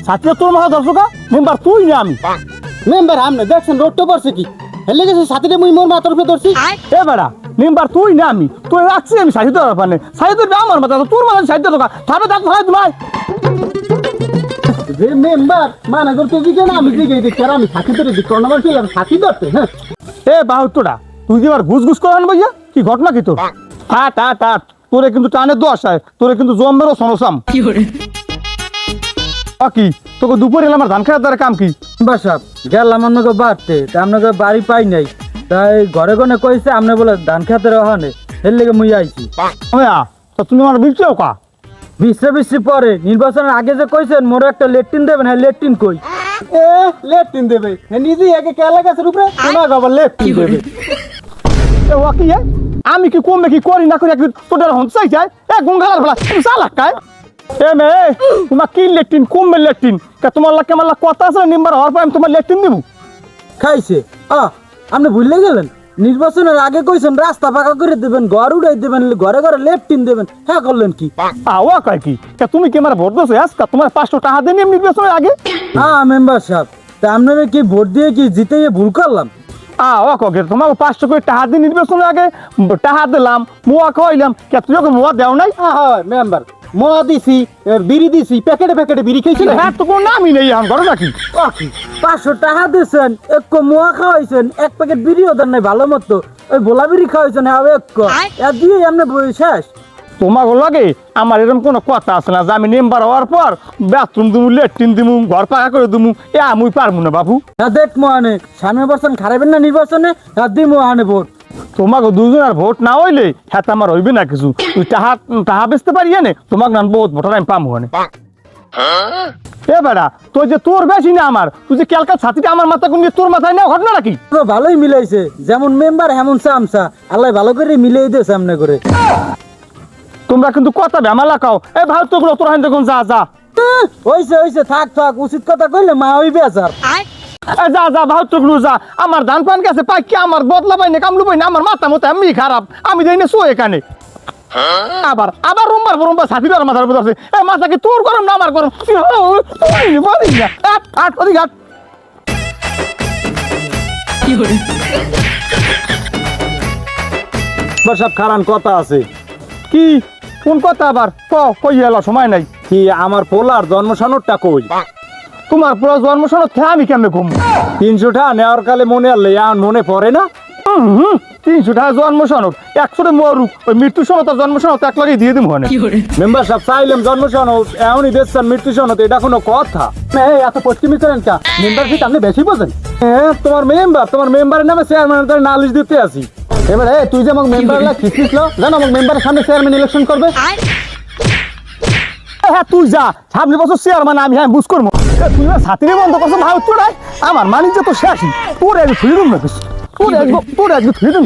ছাত্র তোর মাথা দর্শকা মেম্বার তুই না আমি মেম্বার আমনে দেখছেন রোডটা পড়ছে কি হেলে গেছে সাথীরে মুই মোর মাথার উপরে ধরছি এ বেড়া মেম্বার তুই না আমি তুই রাখছি আমি সাহিত্য পানে সাহিত্য আমার মাথা তোর মাথা সাহিত্য দোকা থামে থাক ভাই তোমায় যে মেম্বার মানে করতে দিকে না আমি দিকে দেখছি আর আমি সাথী ধরে দিচ্ছি আমার কি সাথী ধরতে হ্যাঁ এ বাহুত্তরা তুই যে এবার ঘুষ ঘুষ করান ভাইয়া কি ঘটনা কি তোর হাট হাট হাট তোরে কিন্তু টানের দোষ হয় তোরে কিন্তু জমেরও সনসাম কি তোকে দুপুর এলাম আমার ধান খেলার দ্বারা কাম কি মেম্বার সাহেব গেলাম আপনাকে বাড়তে তা আপনাকে বাড়ি পাই নাই তাই ঘরে ঘরে কইছে আপনি বলে ধান খেতে রহানে এর লেগে মুই আইছি তো তুমি আমার বিলছেও কা বিশ্রী পরে নির্বাচনের আগে যে কইছেন মোর একটা লেট্রিন দেবেন হ্যাঁ লেট্রিন কই এ লেট্রিন দেবে নিজেই আগে কেলা গাছের উপরে তোমাকে আবার লেট্রিন দেবে ও কি আমি কি কমবে কি করি না করি একদিন তোদের হন চাই চাই এ গঙ্গালার ফেলা তুমি চালাক কায় এ মে তোমার কি লেট্রিন কমবে লেট্রিন তোমার লাগে আমার কথা আছে নিম্বার হওয়ার পর আমি তোমার লেট্রিন দিব খাইছে আপনি ভুলে গেলেন নির্বাচনের আগে কইছেন রাস্তা পাকা করে দেবেন ঘর উড়াই দেবেন ঘরে ঘরে লেফটিন দেবেন হ্যাঁ করলেন কি আওয়া কয় কি তুমি কি আমার ভোট দিছো আজকে তোমার 500 টাকা দেন নির্বাচনের আগে মেম্বার সাহেব তা আপনারা কি ভোট দিয়ে কি জিতে ভুল করলাম ও কগে তোমাকে 500 করে টাকা দিয়ে নির্বাচনের আগে টাকা দিলাম মোয়া খাওয়াইলাম কে তুই ওকে মোয়া দেও নাই হয় মেম্বার মোয়া দিছি বিড়ি দিছি প্যাকেটে প্যাকেটে বিড়ি খেয়েছিল হ্যাঁ তো কোনো নামই নেই এখন ঘরে নাকি 500 টাকা দিয়েছেন এক মোয়া খাওয়াইছেন এক প্যাকেট বিড়িও দেন নাই ভালো মতো ওই ভোলা বিড়ি খাওয়াইছেন এক দিয়ে আপনি শেষ তোমাকে লাগে আমার এরকম কোনো কথা আছে না যে আমি মেম্বার হওয়ার পর বাথরুম দিমু লেট্রিন দিমু ঘর পাকা করে দিমু আমি পারবো না বাবু দেখ মোহানে সামনে বর্ষণ খারাপেন না নির্বাচনে দিই মোহানে ভোট তোমাকে দুজনের ভোট না হইলে হ্যাঁ আমার হইবে না কিছু তুই টাহা বেচতে পারি নে তোমাকে না বহুত ভোটার আমি পাম হনে এ বেড়া তুই যে তোর বেশি না আমার তুই যে ক্যালকা ছাতিটা আমার মাথা কোন তোর মাথায় না ঘটনা নাকি তো ভালোই মিলাইছে যেমন মেম্বার হেমন চামচা আল্লাহ ভালো করে মিলিয়ে দিয়েছে সামনে করে তোমরা কিন্তু কথা ভেমালা খাও এ ভালো তো তোর হান দেখুন যা যা হইছে থাক উচিত কথা কইলে মা হইবে স্যার যা যা ভালো যা আমার ধান পান গেছে পাই কি আমার বদলা পাই না কামলু পাই না আমার মাথা মতো এমনি খারাপ আমি যাই না শো এখানে আবার রুম্বার সাথী ধর মাথার উপর আছে এ মাথা কি তোর গরম না আমার গরম সব খারান কথা আছে কি কোন কথা আবার কই এলো সময় নাই কি আমার পোলার জন্ম সনদটা কই তোমার পুরো জন্ম সনদ খেয়ে আমি কেমনে ঘুম 300 টাকা নেওয়ার কালে মনে আনলে মনে পড়ে না 300 টাকা জন্ম সনদ 100 মরুক ওই মৃত্যু সনদ আর জন্ম সনদ এক লাগিয়ে দিয়ে দিব মেম্বার সাহেব চাইলাম জন্ম সনদ এমনই দেখছেন মৃত্যু সনদ এটা কোনো কথা এত পশ্চিমী করেন কা মেম্বারশিপ আপনি বেশি বোঝেন তোমার মেম্বারের নামে চেয়ারম্যানের নালিশ দিতে আসি এবার তুই যে আমাকে মেম্বার খিস্তিস জানো আমাকে মেম্বারের সামনে চেয়ারম্যান ইলেকশন করবে হ্যাঁ তুই যা সামনে বছর চেয়ারম্যান আমি হ্যাঁ বুঝ করবো তুই ছাত্রী বন্ধ করছো ভাই তোর আমার মানিজ্য তো শেষই তোর এক ফ্রিডম রাখিস তোর এক ফ্রিডম